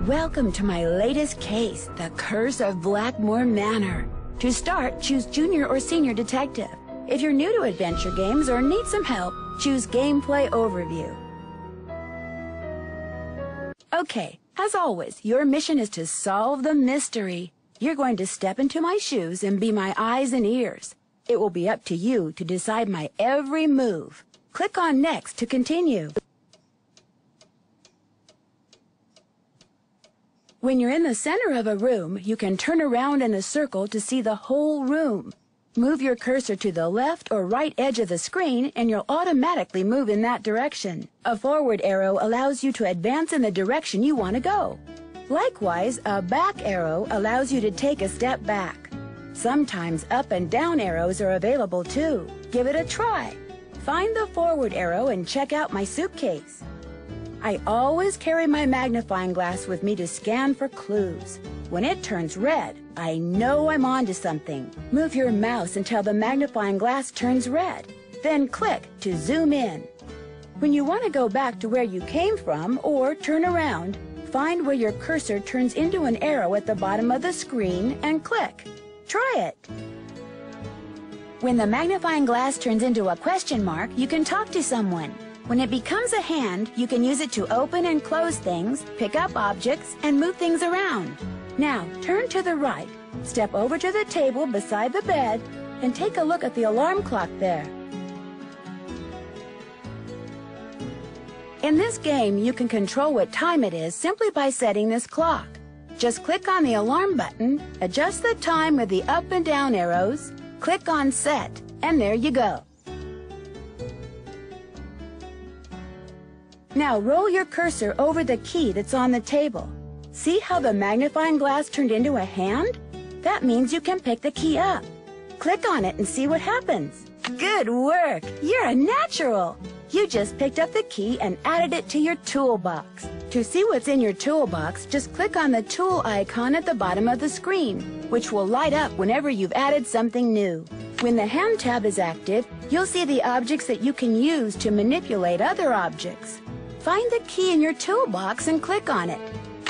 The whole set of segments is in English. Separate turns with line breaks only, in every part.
Welcome to my latest case, The Curse of Blackmoor Manor. To start, choose Junior or Senior Detective. If you're new to adventure games or need some help, choose Gameplay Overview. Okay, as always, your mission is to solve the mystery. You're going to step into my shoes and be my eyes and ears. It will be up to you to decide my every move. Click on Next to continue. When you're in the center of a room, you can turn around in a circle to see the whole room. Move your cursor to the left or right edge of the screen and you'll automatically move in that direction. A forward arrow allows you to advance in the direction you want to go. Likewise, a back arrow allows you to take a step back. Sometimes up and down arrows are available too. Give it a try. Find the forward arrow and check out my suitcase. I always carry my magnifying glass with me to scan for clues. When it turns red, I know I'm onto something. Move your mouse until the magnifying glass turns red. Then click to zoom in. When you want to go back to where you came from or turn around, find where your cursor turns into an arrow at the bottom of the screen and click. Try it. When the magnifying glass turns into a question mark, you can talk to someone. When it becomes a hand, you can use it to open and close things, pick up objects, and move things around. Now, turn to the right, step over to the table beside the bed, and take a look at the alarm clock there. In this game, you can control what time it is simply by setting this clock. Just click on the alarm button, adjust the time with the up and down arrows, click on Set, and there you go. Now roll your cursor over the key that's on the table. See how the magnifying glass turned into a hand? That means you can pick the key up. Click on it and see what happens. Good work! You're a natural! You just picked up the key and added it to your toolbox. To see what's in your toolbox, just click on the tool icon at the bottom of the screen, which will light up whenever you've added something new. When the Hand tab is active, you'll see the objects that you can use to manipulate other objects. Find the key in your toolbox and click on it.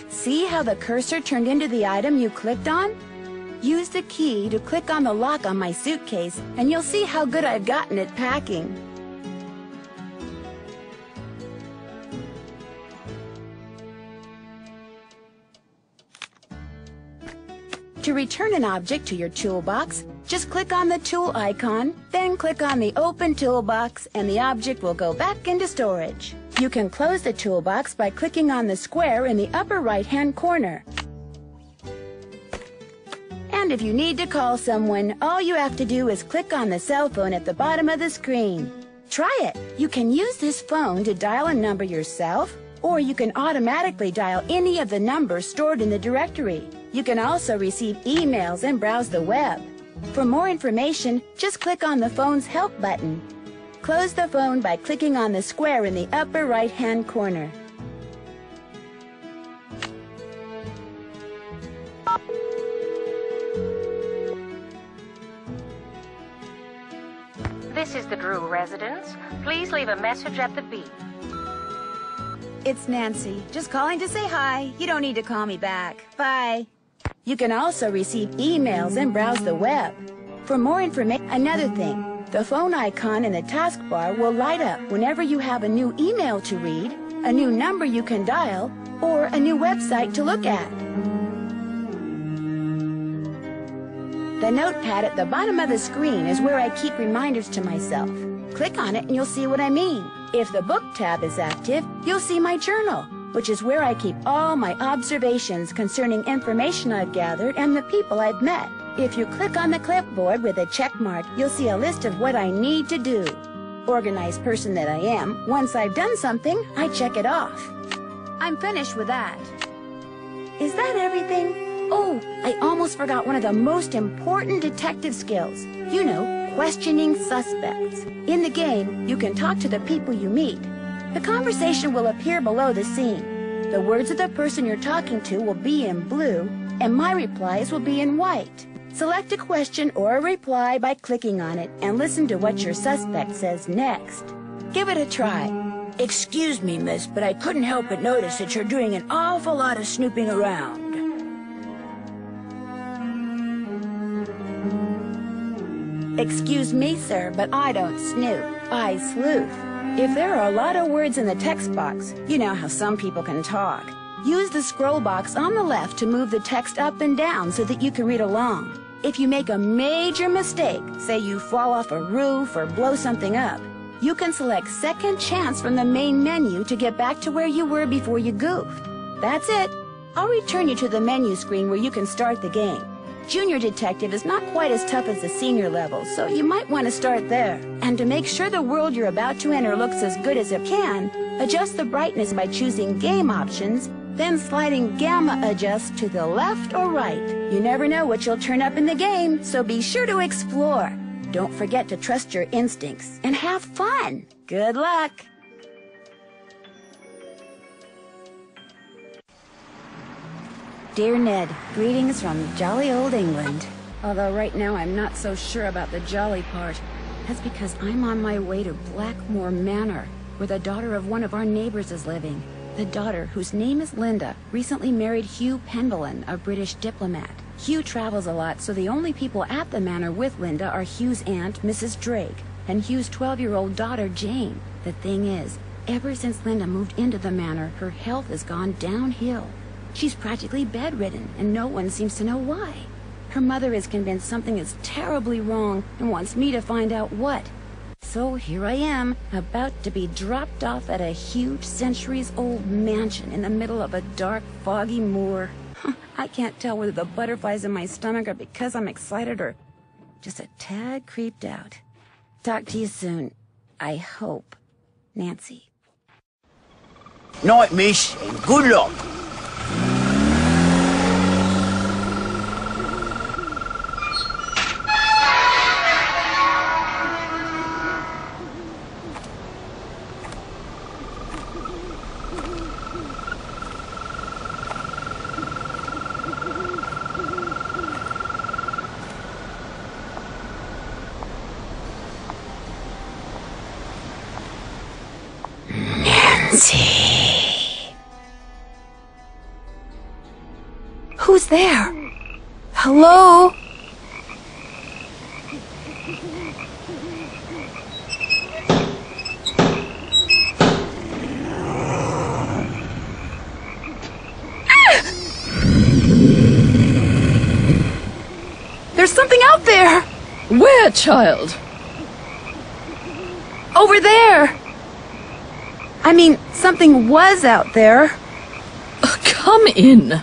See how the cursor turned into the item you clicked on? Use the key to click on the lock on my suitcase, and you'll see how good I've gotten at packing. To return an object to your toolbox, just click on the tool icon, then click on the Open Toolbox, and the object will go back into storage. You can close the toolbox by clicking on the square in the upper right-hand corner. And if you need to call someone, all you have to do is click on the cell phone at the bottom of the screen. Try it! You can use this phone to dial a number yourself, or you can automatically dial any of the numbers stored in the directory. You can also receive emails and browse the web. For more information, just click on the phone's Help button. Close the phone by clicking on the square in the upper right-hand corner.
This is the Drew residence. Please leave a message at the beep.
It's Nancy. Just calling to say hi. You don't need to call me back. Bye. You can also receive emails and browse the web. For more information, another thing. The phone icon in the taskbar will light up whenever you have a new email to read, a new number you can dial, or a new website to look at. The notepad at the bottom of the screen is where I keep reminders to myself. Click on it and you'll see what I mean. If the Book tab is active, you'll see my journal, which is where I keep all my observations concerning information I've gathered and the people I've met. If you click on the clipboard with a check mark, you'll see a list of what I need to do. Organized person that I am, once I've done something, I check it off. I'm finished with that. Is that everything? Oh, I almost forgot one of the most important detective skills. You know, questioning suspects. In the game, you can talk to the people you meet. The conversation will appear below the scene. The words of the person you're talking to will be in blue, and my replies will be in white. Select a question or a reply by clicking on it and listen to what your suspect says next. Give it a try. Excuse me, miss, but I couldn't help but notice that you're doing an awful lot of snooping around. Excuse me, sir, but I don't snoop. I sleuth. If there are a lot of words in the text box, you know how some people can talk. Use the scroll box on the left to move the text up and down so that you can read along. If you make a major mistake, say you fall off a roof or blow something up, you can select Second Chance from the main menu to get back to where you were before you goofed. That's it. I'll return you to the menu screen where you can start the game. Junior Detective is not quite as tough as the senior level, so you might want to start there. And to make sure the world you're about to enter looks as good as it can, adjust the brightness by choosing Game Options, then sliding Gamma Adjust to the left or right. You never know what you'll turn up in the game, so be sure to explore. Don't forget to trust your instincts and have fun. Good luck! Dear Ned, greetings from jolly old England. Although right now I'm not so sure about the jolly part. That's because I'm on my way to Blackmoor Manor, where the daughter of one of our neighbors is living. The daughter, whose name is Linda, recently married Hugh Pendleton, a British diplomat. Hugh travels a lot, so the only people at the manor with Linda are Hugh's aunt, Mrs. Drake, and Hugh's 12-year-old daughter, Jane. The thing is, ever since Linda moved into the manor, her health has gone downhill. She's practically bedridden, and no one seems to know why. Her mother is convinced something is terribly wrong and wants me to find out what. So here I am, about to be dropped off at a huge centuries-old mansion in the middle of a dark, foggy moor. I can't tell whether the butterflies in my stomach are because I'm excited or just a tad creeped out. Talk to you soon. I hope. Nancy.
Night, miss, and good luck.
Who's there? Hello? There's something out there!
Where, child?
Over there! I mean, something was out there.
Come in.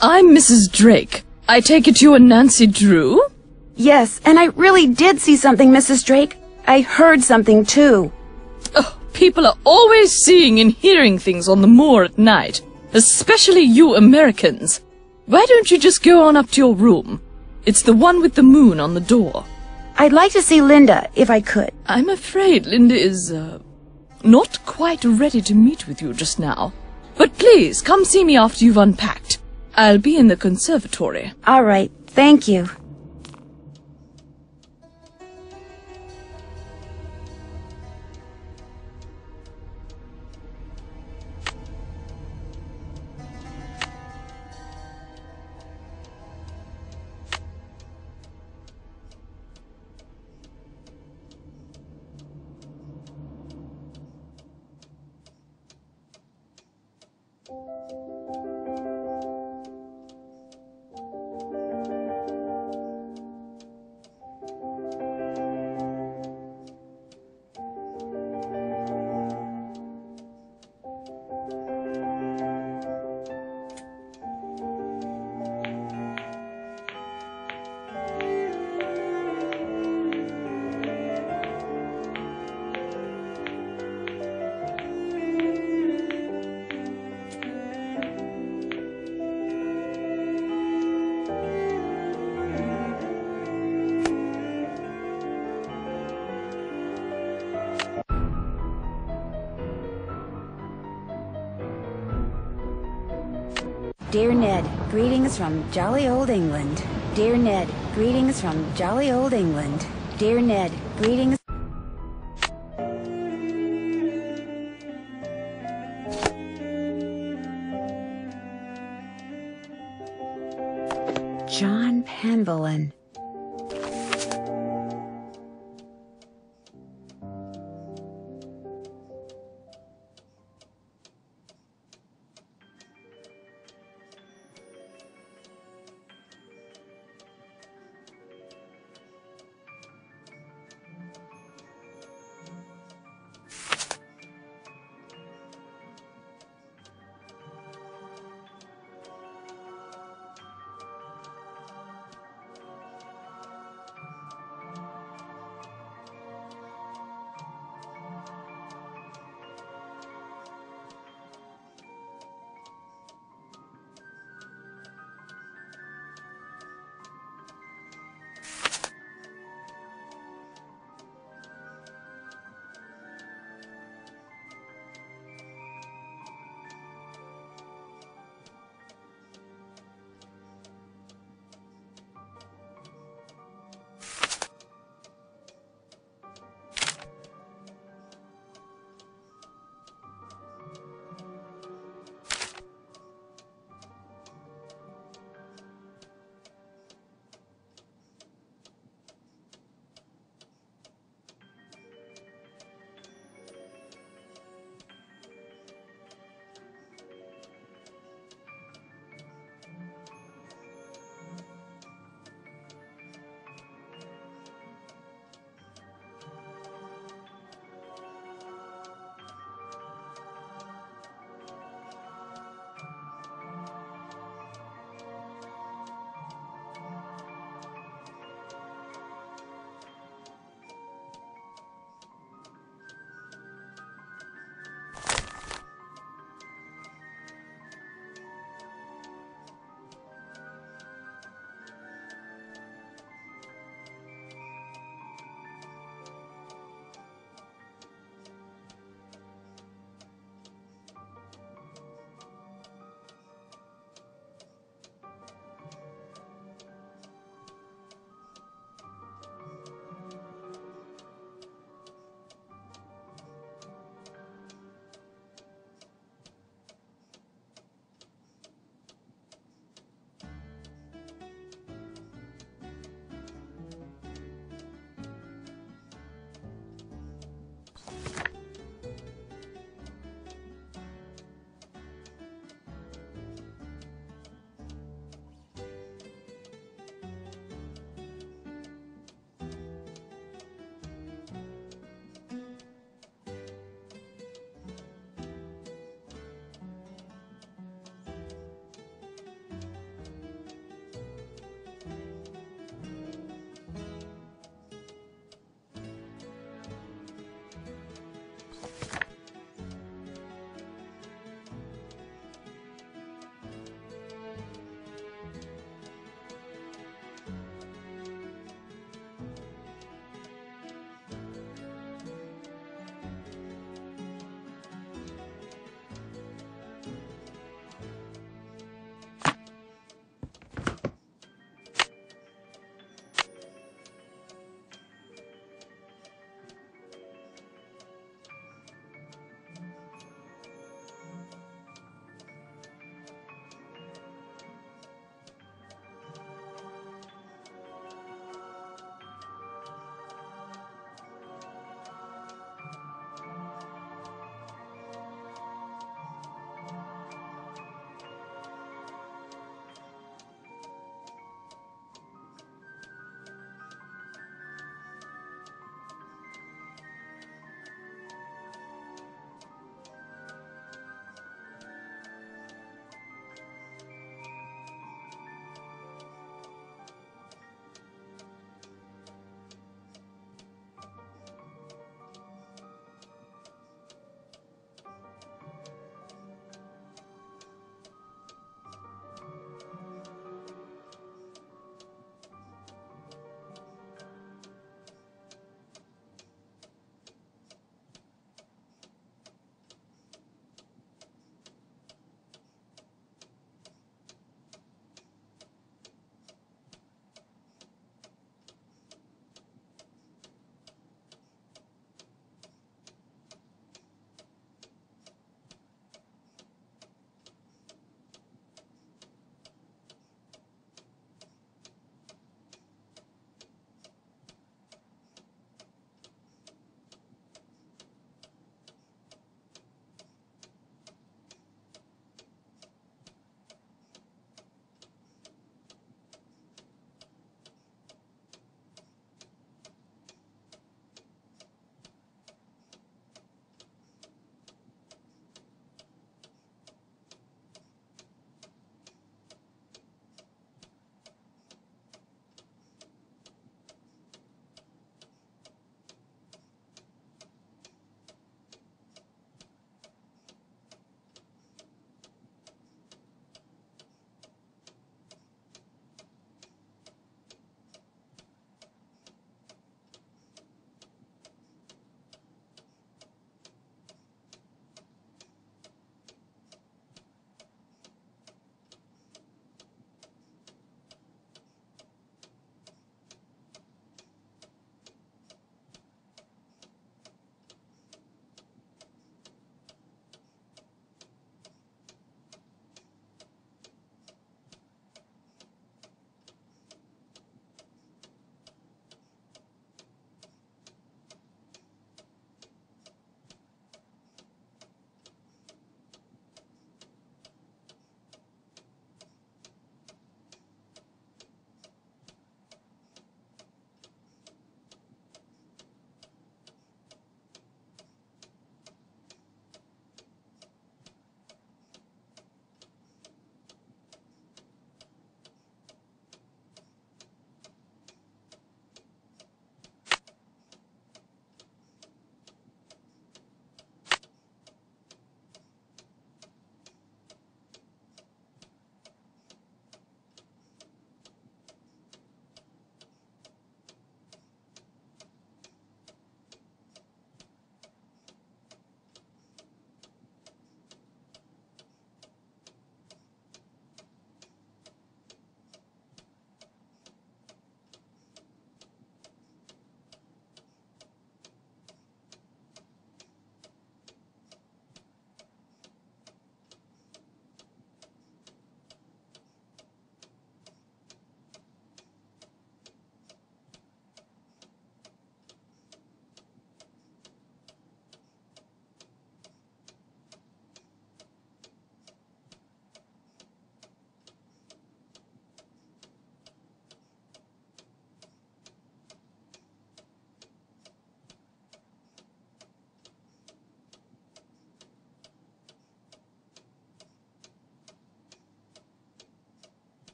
I'm Mrs. Drake. I take it you are Nancy Drew?
Yes, and I really did see something, Mrs. Drake. I heard something, too.
Oh, people are always seeing and hearing things on the moor at night, especially you Americans. Why don't you just go on up to your room? It's the one with the moon on the door.
I'd like to see Linda, if I could.
I'm afraid Linda is, not quite ready to meet with you just now. But please, come see me after you've unpacked. I'll be in the conservatory.
All right, thank you. Dear Ned, greetings from jolly old England. Dear Ned, Greetings from jolly old England. Dear Ned, greetings. John Penvillin.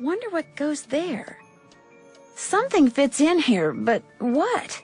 Wonder what goes there. Something fits in here, but what?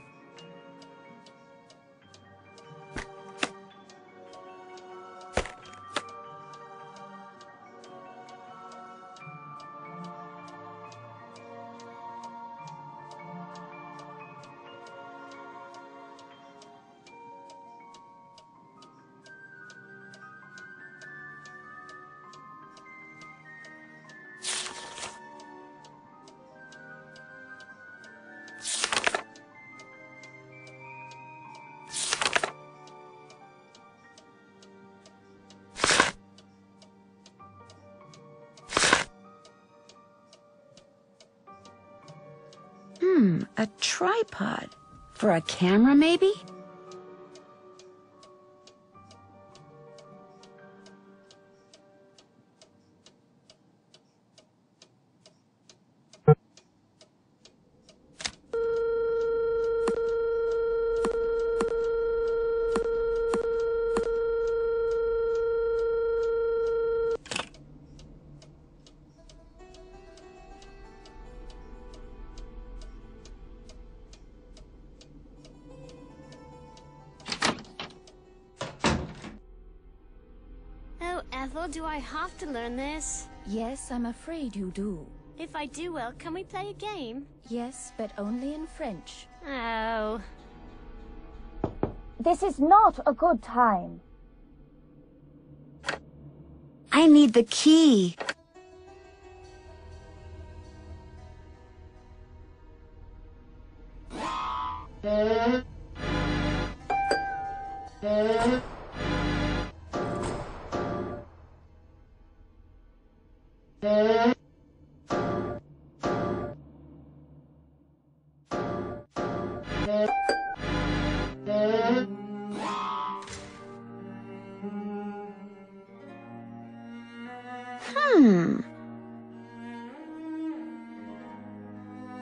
A tripod. For a camera, maybe?
Ethel, do I have to learn this?
Yes, I'm afraid you do.
If I do well, can we play a game?
Yes, but only in French.
Oh.
This is not a good time.
I need the key.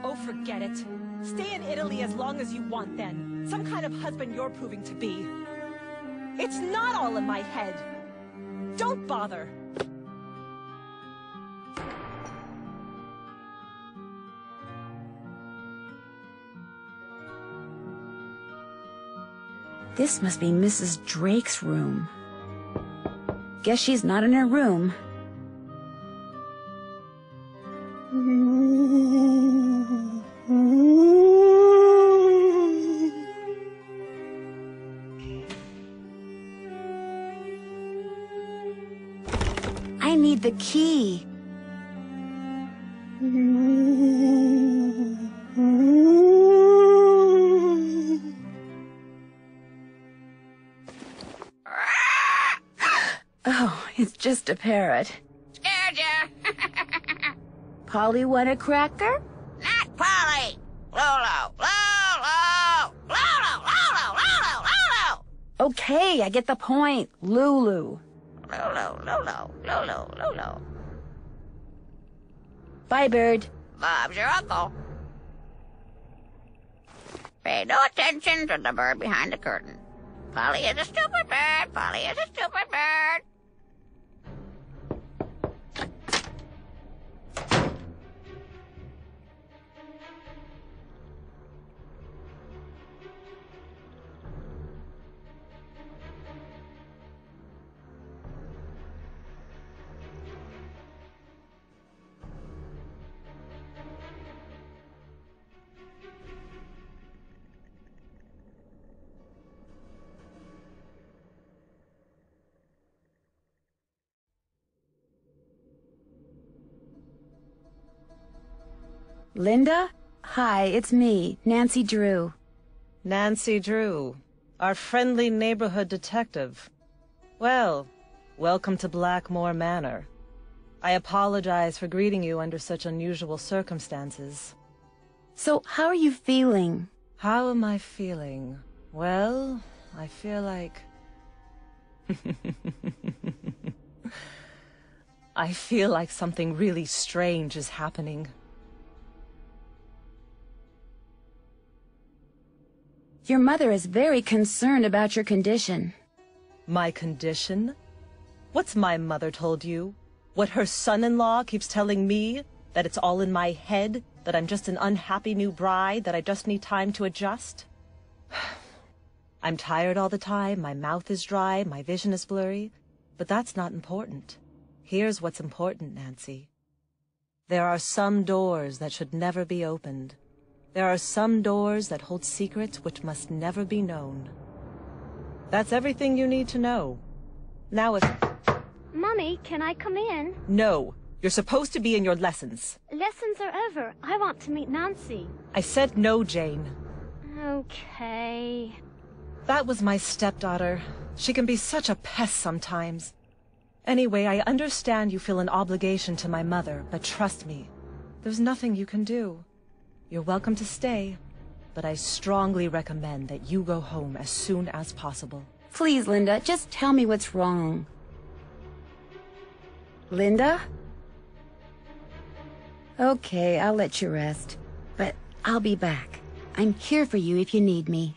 Oh, forget it. Stay in Italy as long as you want, then. Some kind of husband you're proving to be. It's not all in my head. Don't bother.
This must be Mrs. Drake's room. Guess she's not in her room. I need the key. Oh, it's just a parrot.
Scared ya?
Polly want a cracker?
Not Polly! Lolo! Lolo! Lolo! Lolo! Lolo! Lolo!
Okay, I get the point. Lulu.
Lolo! Lolo! Lolo! Lolo!
Bye, bird.
Bob's your uncle. Pay no attention to the bird behind the curtain. Polly is a stupid bird. Polly is a stupid bird.
Linda? Hi, it's me, Nancy Drew.
Nancy Drew, our friendly neighborhood detective. Well, welcome to Blackmoor Manor. I apologize for greeting you under such unusual circumstances.
So, how are you feeling?
How am I feeling? Well, I feel like... I feel like something really strange is happening.
Your mother is very concerned about your condition.
My condition? What's my mother told you? What her son-in-law keeps telling me? That it's all in my head? That I'm just an unhappy new bride? That I just need time to adjust? I'm tired all the time, my mouth is dry, my vision is blurry. But that's not important. Here's what's important, Nancy. There are some doors that should never be opened. There are some doors that hold secrets which must never be known. That's everything you need to know. Now if...
Mummy, can I come in?
No. You're supposed to be in your lessons.
Lessons are over. I want to meet Nancy.
I said no, Jane.
Okay.
That was my stepdaughter. She can be such a pest sometimes. Anyway, I understand you feel an obligation to my mother, but trust me, there's nothing you can do. You're welcome to stay, but I strongly recommend that you go home as soon as possible.
Please, Linda, just tell me what's wrong. Linda? Okay, I'll let you rest, but I'll be back. I'm here for you if you need me.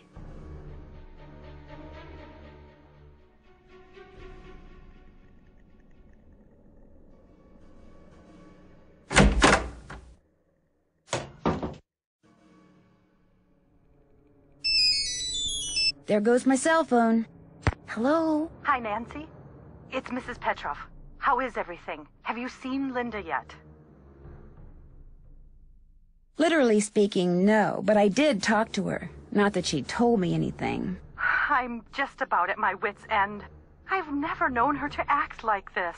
There goes my cell phone. Hello?
Hi, Nancy. It's Mrs. Petrov. How is everything? Have you seen Linda yet?
Literally speaking, no, but I did talk to her. Not that she told me anything.
I'm just about at my wit's end. I've never known her to act like this.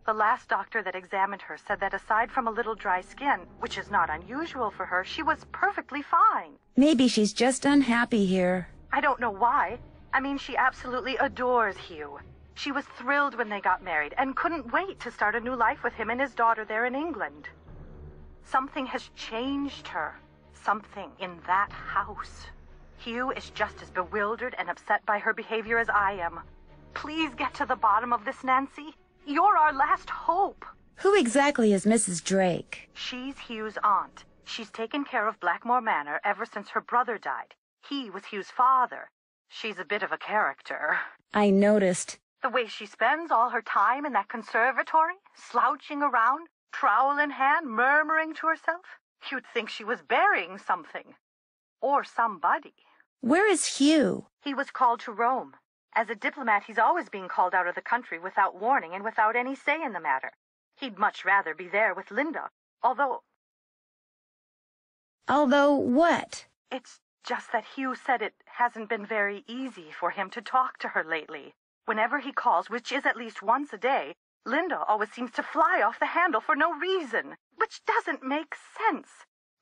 The last doctor that examined her said that aside from a little dry skin, which is not unusual for her, she was perfectly fine.
Maybe she's just unhappy here.
I don't know why. I mean, she absolutely adores Hugh. She was thrilled when they got married and couldn't wait to start a new life with him and his daughter there in England. Something has changed her. Something in that house. Hugh is just as bewildered and upset by her behavior as I am. Please get to the bottom of this, Nancy. You're our last hope.
Who exactly is Mrs. Drake?
She's Hugh's aunt. She's taken care of Blackmoor Manor ever since her brother died. He was Hugh's father. She's a bit of a character.
I noticed.
The way she spends all her time in that conservatory, slouching around, trowel in hand, murmuring to herself. You'd think she was burying something. Or somebody.
Where is Hugh?
He was called to Rome. As a diplomat, he's always being called out of the country without warning and without any say in the matter. He'd much rather be there with Linda, although...
Although what?
It's just that Hugh said it hasn't been very easy for him to talk to her lately. Whenever he calls, which is at least once a day, Linda always seems to fly off the handle for no reason, which doesn't make sense.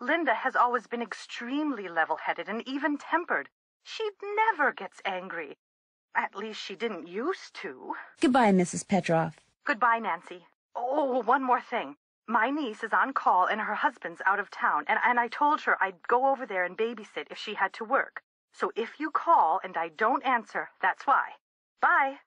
Linda has always been extremely level-headed and even-tempered. She never gets angry. At least she didn't used to.
Goodbye, Mrs. Petrov.
Goodbye, Nancy. Oh, one more thing. My niece is on call and her husband's out of town, and I told her I'd go over there and babysit if she had to work. So if you call and I don't answer, that's why. Bye.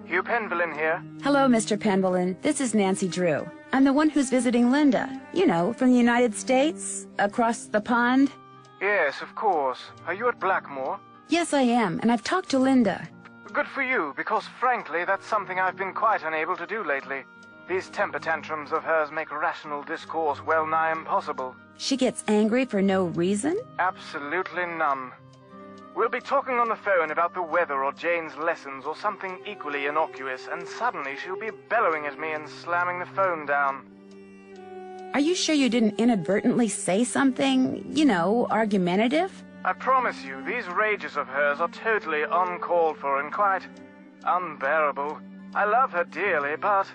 Hugh Penvillin here.
Hello, Mr. Penvillin. This is Nancy Drew. I'm the one who's visiting Linda. You know, from the United States, across the pond.
Yes, of course. Are you at Blackmoor?
Yes, I am, and I've talked to Linda.
Good for you, because frankly, that's something I've been quite unable to do lately. These temper tantrums of hers make rational discourse well nigh impossible.
She gets angry for no reason?
Absolutely none. We'll be talking on the phone about the weather or Jane's lessons or something equally innocuous, and suddenly she'll be bellowing at me and slamming the phone down.
Are you sure you didn't inadvertently say something, you know, argumentative?
I promise you, these rages of hers are totally uncalled for and quite unbearable. I love her dearly, but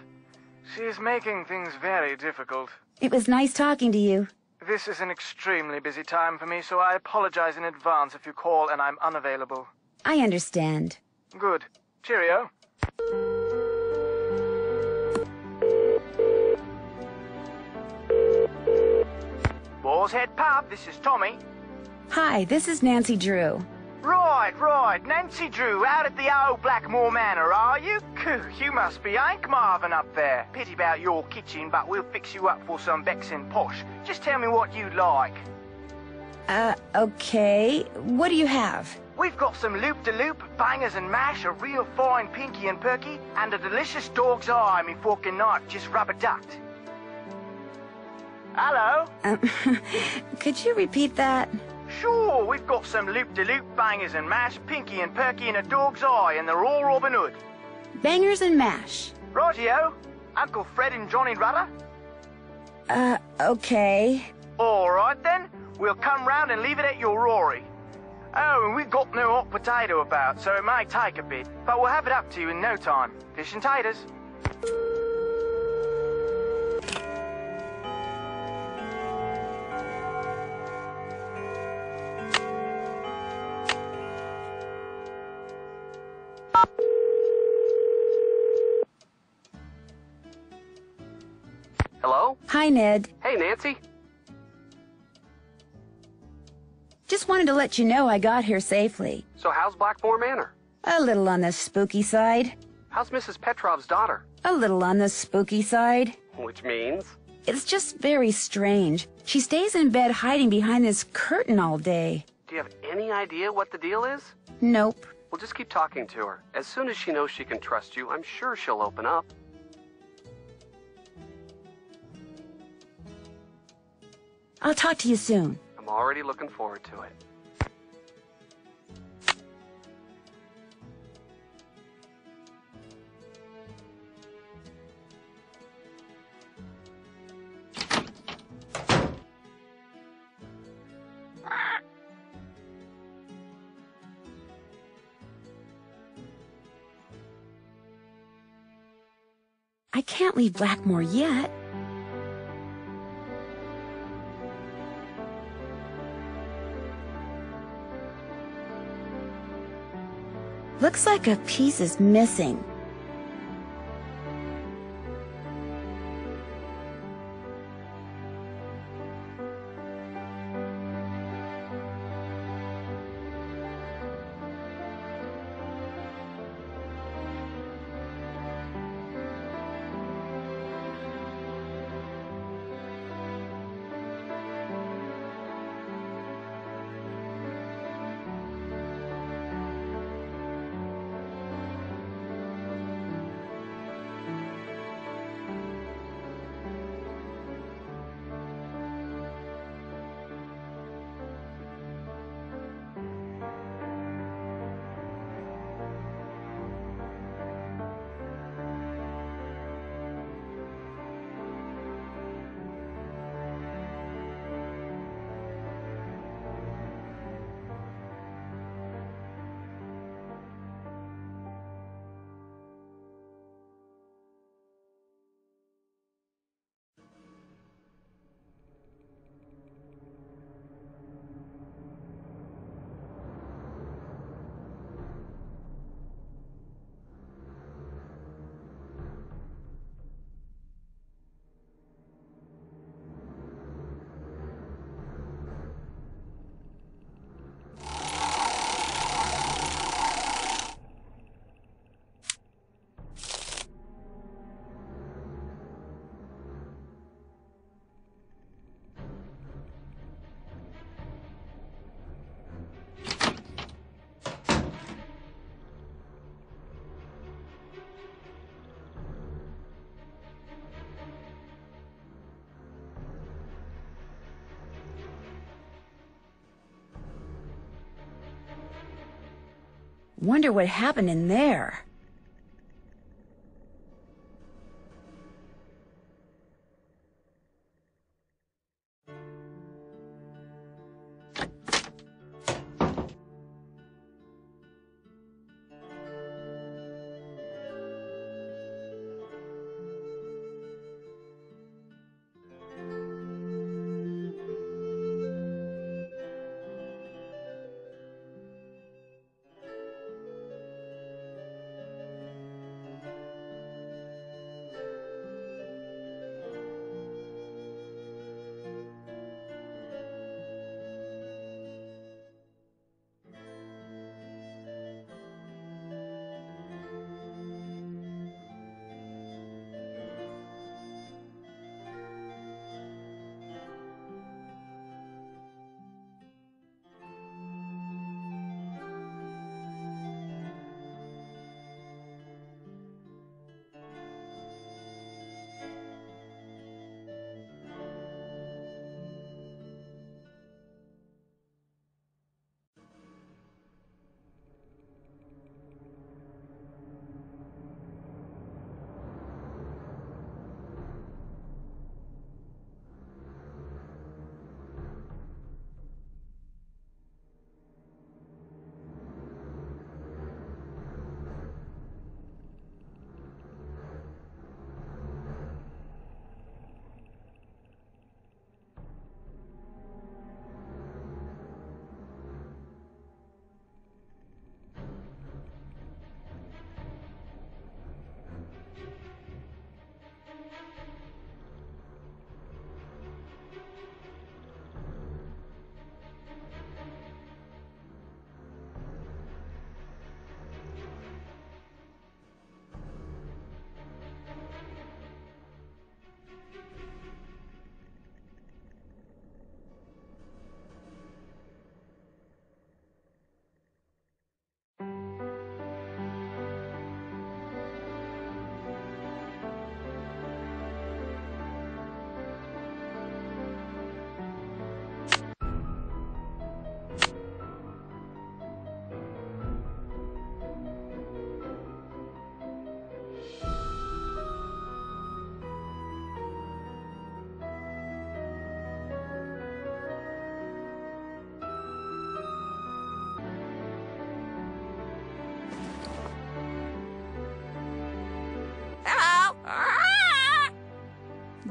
she's making things very difficult.
It was nice talking to you.
This is an extremely busy time for me, so I apologize in advance if you call and I'm unavailable.
I understand.
Good. Cheerio.
Boar's Head Pub, this is Tommy.
Hi, this is Nancy Drew.
Right. Nancy Drew out at the old Blackmoor Manor, are you? You must be Hank Marvin up there. Pity about your kitchen, but we'll fix you up for some Vexin posh. Just tell me what you'd like.
Okay. What do you have?
We've got some loop-de-loop, bangers and mash, a real fine pinky and perky, and a delicious dog's eye, me fork and knife just rubber-ducked. Hello?
Could you repeat that?
Sure, we've got some loop-de-loop, bangers and mash, pinky and perky, and a dog's eye, and they're all Robin Hood.
Bangers and mash.
Rightio. Uncle Fred and Johnny Rudder?
Okay.
All right, then. We'll come round and leave it at your Rory. Oh, and we've got no hot potato about, so it may take a bit, but we'll have it up to you in no time. Fish and taters.
Hello?
Hi, Ned.
Hey, Nancy.
Just wanted to let you know I got here safely.
So how's Blackmoor Manor?
A little on the spooky side.
How's Mrs. Petrov's daughter?
A little on the spooky side.
Which means?
It's just very strange. She stays in bed hiding behind this curtain all day.
Do you have any idea what the deal is?
Nope.
Well, just keep talking to her. As soon as she knows she can trust you, I'm sure she'll open up.
I'll talk to you soon.
I'm already looking forward to it.
I can't leave Blackmoor yet. Looks like a piece is missing. Wonder what happened in there.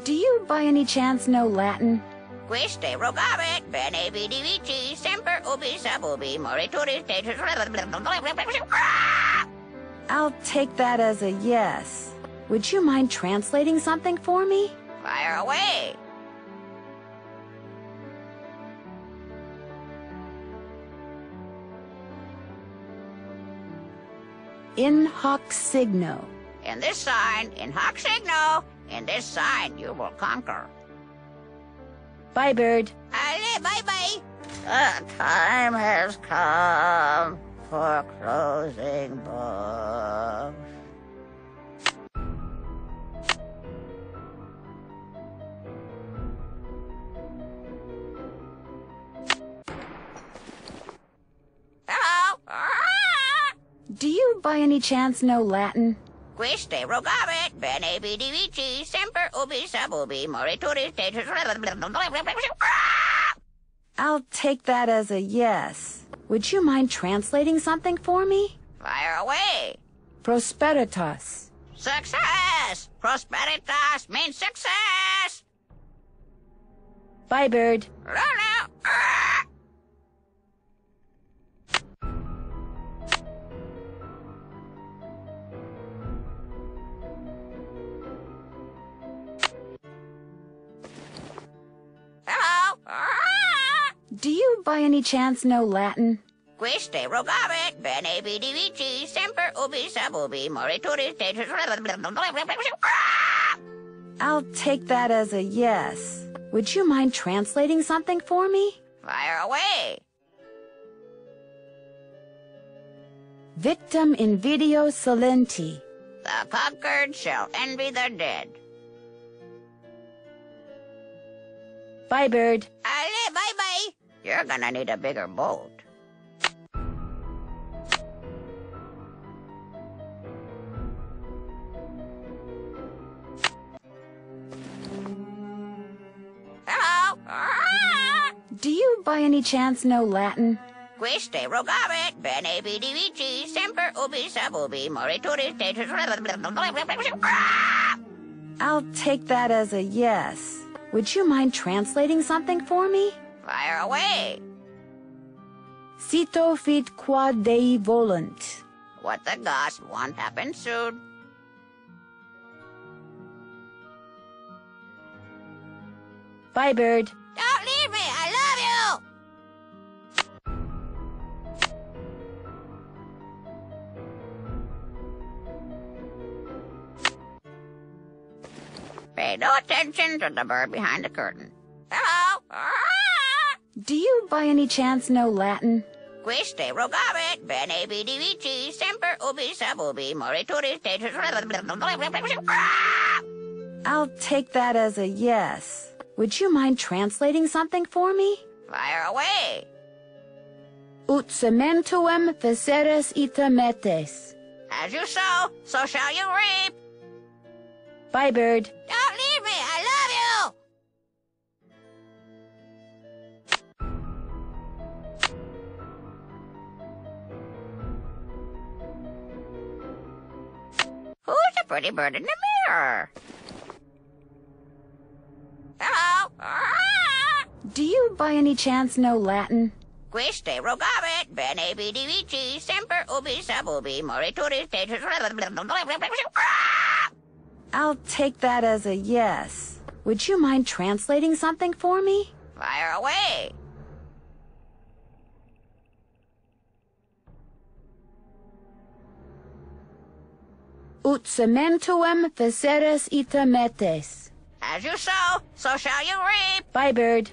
Do you by any chance know Latin?
Quiste rogabit, bene vidi vici, semper ubi sub ubi, morituri status.
I'll take that as a yes. Would you mind translating something for me?
Fire away.
In hoc signo.
In this sign, in hoc signo, in this sign you will conquer.
Bye, bird.
Allez, bye-bye. The time has come for closing books. Hello?
Do you by any chance know Latin?
Quiste rogabit, bene vidi vici, semper ubi sub ubi, morituri status.
I'll take that as a yes. Would you mind translating something for me?
Fire away.
Prosperitas.
Success! Prosperitas means success!
Bye, bird.
Lulu! Hello?
Do you by any chance know Latin?
Quiste rogabit, bene vidi vici, semper ubi sub ubi, morituri status.
I'll take that as a yes. Would you mind translating something for me?
Fire away.
Victim invidio silenti.
The conquered shall envy the dead.
Bye, bird.
Allez, bye-bye. You're gonna need a bigger boat. Hello?
Do you by any chance know Latin?
Quiste rogabit, bene vidi vici, semper ubi sub ubi, morituri status.
I'll take that as a yes. Would you mind translating something for me?
Fire away.
Cito fit quod Dei volunt.
What the gods want happens soon.
Bye, bird.
Don't leave me, I love you! Pay no attention to the bird behind the curtain. Hello?
Do you by any chance know Latin?
Quiste rogabit, bene vidi vici, semper ubi sub ubi, morituri status.
I'll take that as a yes. Would you mind translating something for me?
Fire away.
Ut cementuem feceres ita metes.
As you sow, so shall you reap.
Bye, bird.
Don't leave me, I love you! Who's the pretty bird in the mirror? Hello?
Do you by any chance know Latin?
Quiste rogabit, bene vidi vici, semper ubi sub ubi, morituri status.
I'll take that as a yes. Would you mind translating something for me?
Fire away.
Ut cementuem feceres ita metes.
As you sow, so shall you reap.
Bye, bird.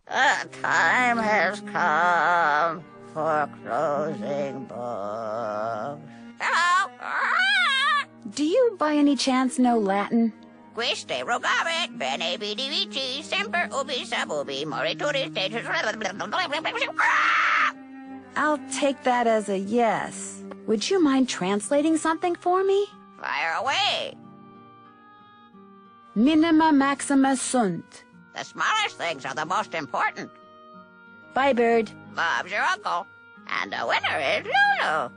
The time has come for closing books. Hello?
Do you by any chance know Latin?
Quiste rogabit, bene vidi vici, semper ubi sub ubi, morituri status.
I'll take that as a yes. Would you mind translating something for me?
Fire away.
Minima maxima sunt.
The smallest things are the most important.
Bye, Bird.
Bob's your uncle. And the winner is Lulu.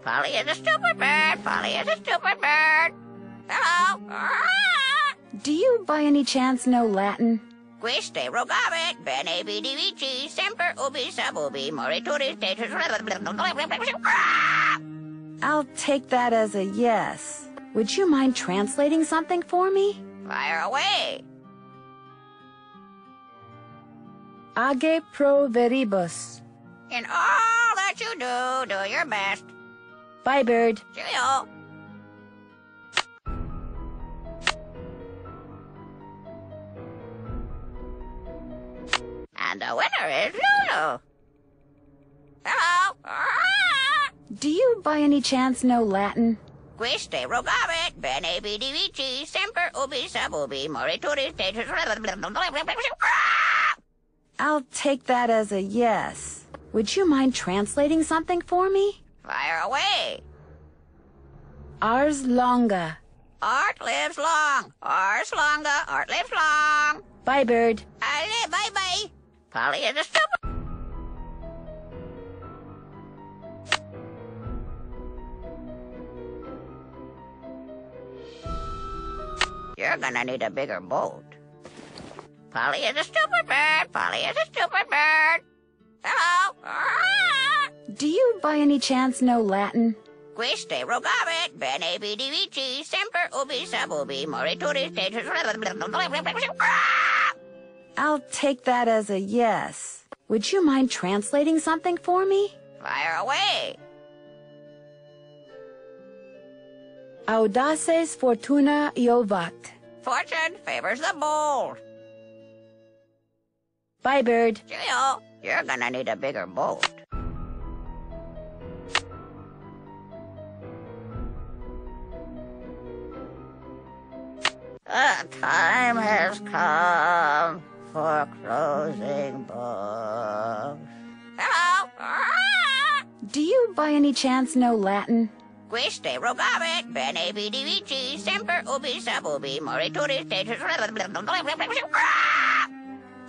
Polly is a stupid bird. Polly is a stupid bird. Hello.
Do you by any chance know Latin?
Quiste rogabit, bene vidi vici, semper ubi sub ubi, morituri status.
I'll take that as a yes. Would you mind translating something for me?
Fire away.
Age pro veribus.
In all that you do your best.
Bye, Bird.
Cheerio. And the winner is Lulu. Hello.
Do you by any chance know Latin?
Quiste rogabit, bene vidi vici, semper ubi sub ubi, morituri status.
I'll take that as a yes. Would you mind translating something for me?
Fire away.
Ars longa.
Art lives long. Ars longa. Art lives long.
Bye, Bird.
Bye-bye. Polly is a stupid... You're gonna need a bigger boat. Polly is a stupid bird. Polly is a stupid bird. Hello.
Do you by any chance know Latin?
Quiste rogabit, bene vidi vici, semper ubi sub ubi, morituri status.
I'll take that as a yes. Would you mind translating something for me?
Fire away.
Audaces fortuna iovat.
Fortune favors the bold.
Bye, Bird.
Cheerio. You're gonna need a bigger boat. The time has come for closing books. Hello.
Do you by any chance know Latin?
Quiste rogabit, bene vidi vici, semper ubi sub ubi, morituri status.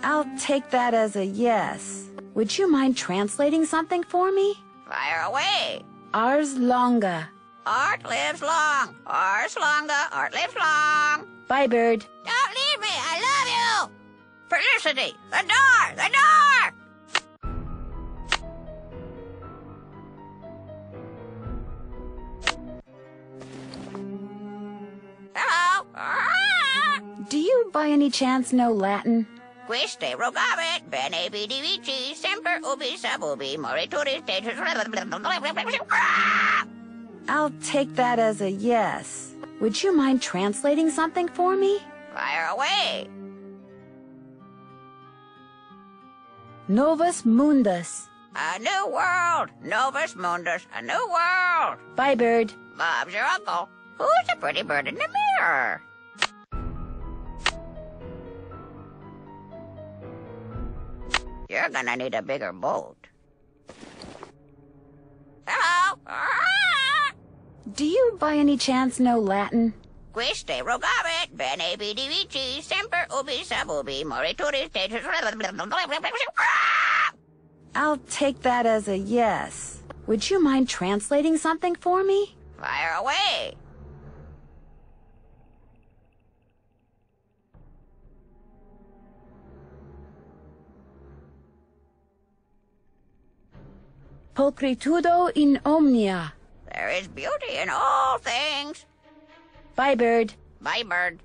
I'll take that as a yes. Would you mind translating something for me?
Fire away.
Ars longa.
Art lives long. Ars longa. Art lives long.
Bye, Bird.
Don't leave me. I love you. Felicity. The door. The door. Hello.
Do you by any chance know Latin?
Quiste rogabit, bene vidi vici, semper ubi sub ubi, morituri status.
I'll take that as a yes. Would you mind translating something for me?
Fire away.
Novus mundus.
A new world. Novus mundus. A new world.
Bye, Bird.
Bob's your uncle. Who's the pretty bird in the mirror? You're gonna need a bigger boat. Hello.
Do you by any chance know Latin?
Quiste rogabit, bene vidi vici, semper ubi sub ubi, morituri status.
I'll take that as a yes. Would you mind translating something for me?
Fire away.
Pulchritudo in omnia.
There is beauty in all things.
Bye, Bird.
Bye, bird.